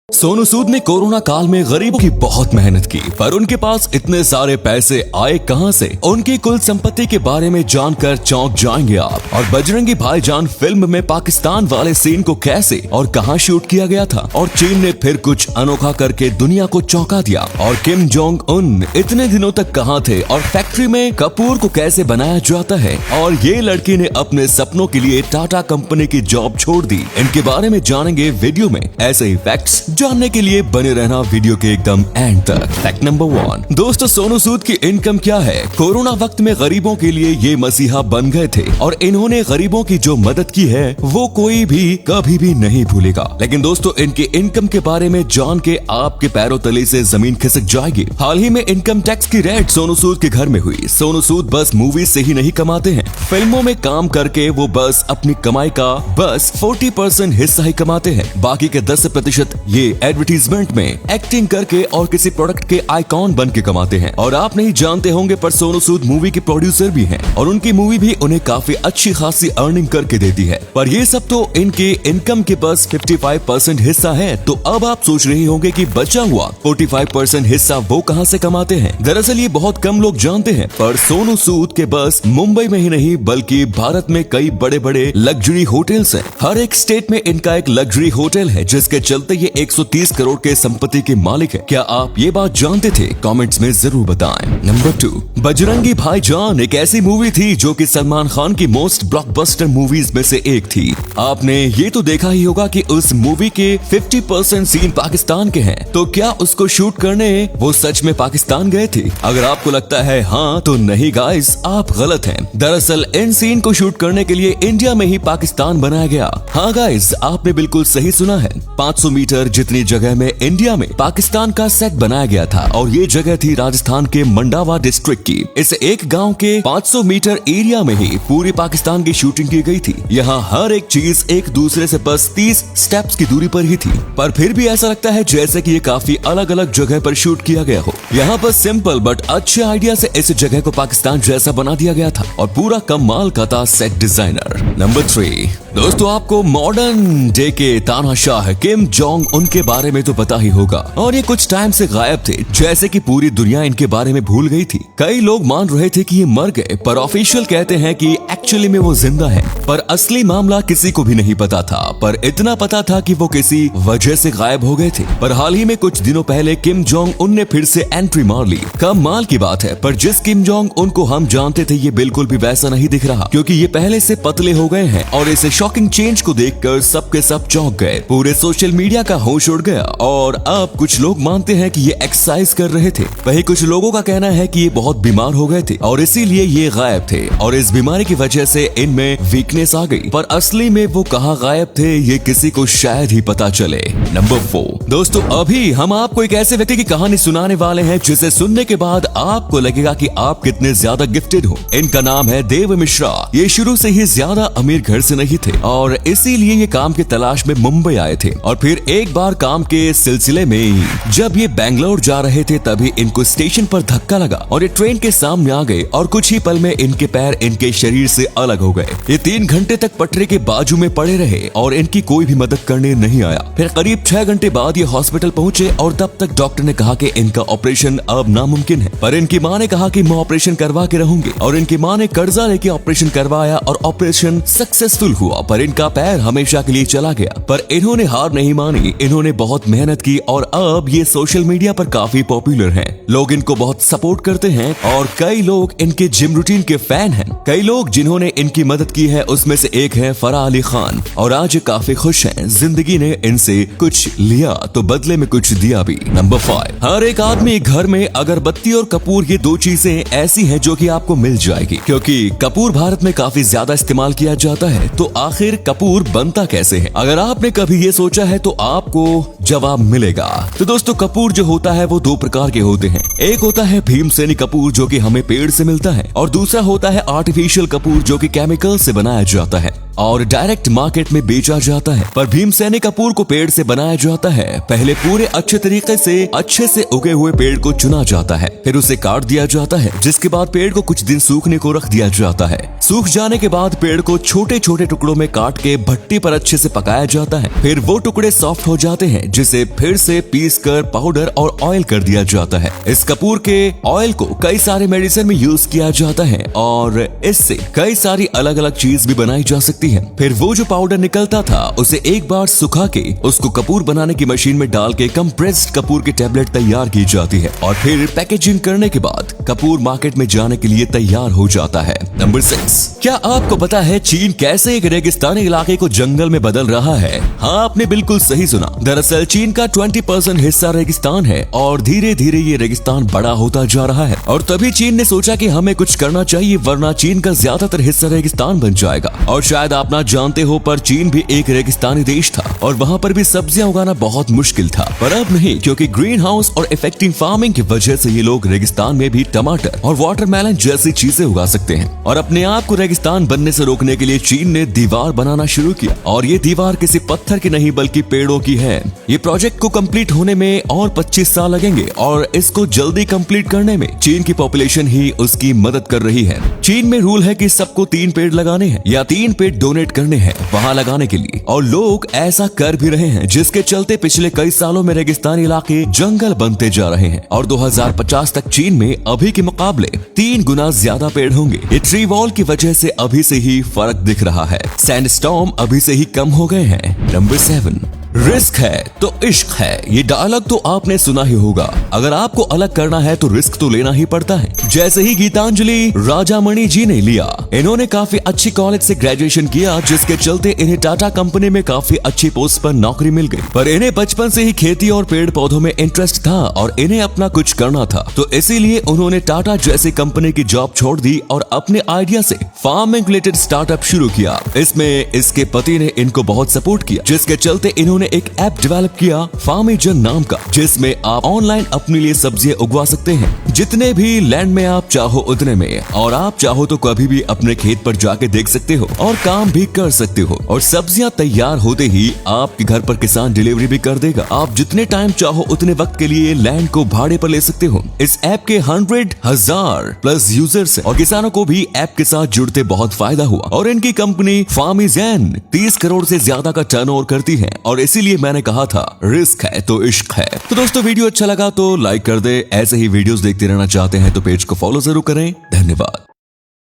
सोनू सूद ने कोरोना काल में गरीबों की बहुत मेहनत की, पर उनके पास इतने सारे पैसे आए कहां से? उनकी कुल संपत्ति के बारे में जानकर चौंक जाएंगे आप। और बजरंगी भाईजान फिल्म में पाकिस्तान वाले सीन को कैसे और कहां शूट किया गया था, और चीन ने फिर कुछ अनोखा करके दुनिया को चौंका दिया। और किम जोंग उन इतने दिनों तक कहां थे, और फैक्ट्री में कपूर को कैसे बनाया जाता है, और ये लड़की ने अपने सपनों के लिए टाटा कंपनी की जॉब छोड़ दी। इनके बारे में जानेंगे वीडियो में। ऐसे ही फैक्ट्स जानने के लिए बने रहना वीडियो के एकदम एंड तक। फैक्ट नंबर 1, दोस्तों सोनू सूद की इनकम क्या है? कोरोना वक्त में गरीबों के लिए ये मसीहा बन गए थे, और इन्होंने गरीबों की जो मदद की है वो कोई भी कभी भी नहीं भूलेगा। लेकिन दोस्तों इनके इनकम के बारे में जान के आपके पैरों तले से जमीन खिसक जाएगी। हाल ही में इनकम टैक्स की रेड सोनू सूद के घर में हुई। सोनू सूद बस मूवीज से ही नहीं कमाते हैं, फिल्मों में काम करके वो बस अपनी कमाई का बस 40% हिस्सा ही कमाते हैं। बाकी के 10% ये एडवर्टीजमेंट में एक्टिंग करके और किसी प्रोडक्ट के आइकॉन बन के कमाते हैं। और आप नहीं जानते होंगे, पर सोनू सूद मूवी के प्रोड्यूसर भी हैं, और उनकी मूवी भी उन्हें काफी अच्छी खासी अर्निंग करके देती है। पर ये सब तो इनके इनकम के बस 55% हिस्सा है। तो अब आप सोच रहे होंगे कि बचा हुआ 45% हिस्सा वो कहां से कमाते हैं। दरअसल ये बहुत कम लोग जानते हैं, पर सोनू सूद के बस मुंबई में ही नहीं बल्कि भारत में कई बड़े बड़े लग्जरी होटल्स हैं। हर एक स्टेट में इनका एक लग्जरी होटल है, जिसके चलते ये 130 करोड़ के संपत्ति के मालिक है। क्या आप ये बात जानते थे? कमेंट्स में जरूर बताएं। नंबर 2, बजरंगी भाईजान एक ऐसी मूवी थी जो कि सलमान खान की मोस्ट ब्लॉकबस्टर मूवीज में से एक थी। आपने ये तो देखा ही होगा कि उस मूवी के 50% सीन पाकिस्तान के हैं। तो क्या उसको शूट करने वो सच में पाकिस्तान गए थे? अगर आपको लगता है हाँ, तो नहीं गाइस, आप गलत हैं। दरअसल इन सीन को शूट करने के लिए इंडिया में ही पाकिस्तान बनाया गया। हाँ गाइस, आपने बिल्कुल सही सुना है। 500 मीटर जितनी जगह में इंडिया में पाकिस्तान का सेट बनाया गया था, और ये जगह थी राजस्थान के मंडावा डिस्ट्रिक्ट की। इस एक गांव के 500 मीटर एरिया में ही पूरी पाकिस्तान की शूटिंग की गई थी। यहाँ हर एक चीज एक दूसरे से बस 30 स्टेप्स की दूरी पर ही थी, पर फिर भी ऐसा लगता है जैसे कि ये काफी अलग अलग जगह पर शूट किया गया हो। यहाँ पर सिंपल बट अच्छे आइडिया से इस जगह को पाकिस्तान जैसा बना दिया गया था, और पूरा कमाल का था सेट डिजाइनर। नंबर 3, दोस्तों आपको मॉडर्न डे के तानाशाह किम जोंग उनके बारे में तो पता ही होगा, और ये कुछ टाइम से गायब थे, जैसे कि पूरी दुनिया इनके बारे में भूल गई थी। कई लोग मान रहे थे कि ये मर गए, पर ऑफिशियल कहते हैं कि एक्चुअली में वो जिंदा है। पर असली मामला किसी को भी नहीं पता था, पर इतना पता था कि वो किसी वजह से गायब हो गए थे। पर हाल ही में कुछ दिनों पहले किम जोंग उन ने फिर से एंट्री मार ली। कमाल की बात है, पर जिस किम जोंग उन को हम जानते थे ये बिल्कुल भी वैसा नहीं दिख रहा, क्योंकि ये पहले से पतले हो गए हैं। और इस शॉकिंग चेंज को देखकर सबके सब चौंक गए। पूरे सोशल मीडिया का होश उड़ गया, और अब कुछ लोग मानते हैं कि ये एक्सरसाइज कर रहे थे। वहीं कुछ लोगों का कहना है कि ये बहुत बीमार हो गए थे और इसीलिए ये गायब थे, और इस बीमारी की वजह से इनमें वीकनेस आ गई। पर असली में वो कहाँ गायब थे ये किसी को शायद ही पता चले। नंबर 4, दोस्तों अभी हम आपको एक ऐसे व्यक्ति की कहानी सुनाने वाले हैं जिसे सुनने के बाद आपको लगेगा कि आप कितने ज्यादा गिफ्टेड हो। इनका नाम है देव मिश्रा। ये शुरू से ही ज्यादा अमीर घर से नहीं थे, और इसीलिए ये काम की तलाश में मुंबई आए थे। और फिर एक बार काम के सिलसिले में जब ये बेंगलोर जा रहे थे, तभी इनको स्टेशन पर धक्का लगा और ये ट्रेन के सामने आ गए, और कुछ ही पल में इनके पैर इनके शरीर से अलग हो गए। ये 3 घंटे तक पटरी के बाजू में पड़े रहे, और इनकी कोई भी मदद करने नहीं आया। फिर करीब 6 घंटे बाद ये हॉस्पिटल पहुंचे, और तब तक डॉक्टर ने कहा कि इनका ऑपरेशन अब नामुमकिन है। पर इनकी माँ ने कहा कि मैं ऑपरेशन करवा के रहूंगी, और इनकी माँ ने कर्जा लेके ऑपरेशन करवाया, और ऑपरेशन सक्सेसफुल हुआ। पर इनका पैर हमेशा के लिए चला गया। पर इन्होंने हार नहीं मानी, इन्होंने बहुत मेहनत की, और अब ये सोशल मीडिया पर काफी पॉपुलर हैं। लोग इनको बहुत सपोर्ट करते हैं, और कई लोग इनके जिम रूटीन के फैन हैं। कई लोग जिन्होंने इनकी मदद की है उसमें से एक है फराह अली खान, और आज काफी खुश हैं। जिंदगी ने इनसे कुछ लिया तो बदले में कुछ दिया भी। नंबर 5, हर एक आदमी घर में अगरबत्ती और कपूर, ये 2 चीजें ऐसी हैं जो कि आपको मिल जाएगी, क्योंकि कपूर भारत में काफी ज्यादा इस्तेमाल किया जाता है। तो आखिर कपूर बनता कैसे है? अगर आपने कभी ये सोचा है तो आपको जवाब मिलेगा। तो दोस्तों कपूर जो होता है वो 2 प्रकार के होते हैं। एक होता है भीमसेनी कपूर जो कि हमें पेड़ से मिलता है, और दूसरा होता है आर्टिफिशियल कपूर जो कि केमिकल से बनाया जाता है। और डायरेक्ट मार्केट में बेचा जाता है। पर भीमसेनी कपूर को पेड़ से बनाया जाता है। पहले पूरे अच्छे तरीके से अच्छे से उगे हुए पेड़ को चुना जाता है, फिर उसे काट दिया जाता है, जिसके बाद पेड़ को कुछ दिन सूखने को रख दिया जाता है। सूख जाने के बाद पेड़ को छोटे छोटे टुकड़ों में काट के भट्टी पर अच्छे से पकाया जाता है। फिर वो टुकड़े सॉफ्ट हो जाते हैं, जिसे फिर से पीस कर पाउडर और ऑयल कर दिया जाता है। इस कपूर के ऑयल को कई सारे मेडिसिन में यूज किया जाता है और इससे कई सारी अलग अलग चीज भी बनाई जा सकती है। फिर वो जो पाउडर निकलता था उसे एक बार सुखा के उसको कपूर बनाने की मशीन में डाल के कंप्रेस्ड कपूर की टैबलेट तैयार की जाती है और फिर पैकेजिंग करने के बाद कपूर मार्केट में जाने के लिए तैयार हो जाता है। नंबर 6, क्या आपको पता है चीन कैसे एक रेगिस्तानी इलाके को जंगल में बदल रहा है? हाँ, आपने बिल्कुल सही सुना। दरअसल चीन का 20% हिस्सा रेगिस्तान है और धीरे धीरे ये रेगिस्तान बड़ा होता जा रहा है और तभी चीन ने सोचा कि हमें कुछ करना चाहिए, वरना चीन का ज्यादातर हिस्सा रेगिस्तान बन जाएगा। और शायद आप ना जानते हो, पर चीन भी एक रेगिस्तानी देश था और वहाँ पर भी सब्जियां उगाना बहुत मुश्किल था। पर अब नहीं, क्योंकि ग्रीन हाउस और इफेक्टिव फार्मिंग की वजह से ये लोग रेगिस्तान में भी टमाटर और वाटरमेलन जैसी चीजें उगा सकते हैं। और अपने आप को रेगिस्तान बनने से रोकने के लिए चीन ने दीवार बनाना शुरू किया और ये दीवार किसी पत्थर की नहीं बल्कि पेड़ों की है। ये प्रोजेक्ट को कंप्लीट होने में और 25 साल लगेंगे और इसको जल्दी कंप्लीट करने में चीन की पॉपुलेशन ही उसकी मदद कर रही है। चीन में रूल है कि सबको 3 पेड़ लगाने हैं या 3 पेड़ डोनेट करने हैं वहाँ लगाने के लिए, और लोग ऐसा कर भी रहे हैं, जिसके चलते पिछले कई सालों में रेगिस्तानी इलाके जंगल बनते जा रहे हैं और 2050 तक चीन में अभी के मुकाबले 3 गुना ज्यादा पेड़ होंगे। ये ट्री वॉल की वजह से अभी से ही फर्क दिख रहा है। सैंडस्टॉर्म अभी से ही कम हो गए हैं। नंबर 7, रिस्क है तो इश्क है। ये डायलॉग तो आपने सुना ही होगा। अगर आपको अलग करना है तो रिस्क तो लेना ही पड़ता है। जैसे ही गीतांजलि राजामणि जी ने लिया, इन्होंने काफी अच्छी कॉलेज से ग्रेजुएशन किया, जिसके चलते इन्हें टाटा कंपनी में काफी अच्छी पोस्ट पर नौकरी मिल गई। पर इन्हें बचपन से ही खेती और पेड़ पौधों में इंटरेस्ट था और इन्हें अपना कुछ करना था, तो इसीलिए उन्होंने टाटा जैसी कंपनी की जॉब छोड़ दी और अपने आइडिया से फार्मिंग रिलेटेड स्टार्टअप शुरू किया। इसमें इसके पति ने इनको बहुत सपोर्ट किया, जिसके चलते इन्होंने एक ऐप डेवलप किया फार्मिजन नाम का, जिसमें आप ऑनलाइन अपने लिए सब्जियां उगवा सकते हैं जितने भी लैंड में आप चाहो उतने में, और आप चाहो तो कभी भी अपने खेत पर जाके देख सकते हो और काम भी कर सकते हो। और सब्जियां तैयार होते ही आपके घर पर किसान डिलीवरी भी कर देगा। आप जितने टाइम चाहो उतने वक्त के लिए लैंड को भाड़े पर ले सकते हो। इस ऐप के 100,000+ यूजर्स और किसानों को भी ऐप के साथ जुड़ते बहुत फायदा हुआ और इनकी कंपनी फार्मिजन 30 करोड़ से ज्यादा का टर्नओवर करती है और इसीलिए मैंने कहा था रिस्क है तो इश्क है। तो दोस्तों, वीडियो अच्छा लगा तो लाइक कर दे। ऐसे ही वीडियोस देखते रहना चाहते हैं तो पेज को फॉलो जरूर करें। धन्यवाद।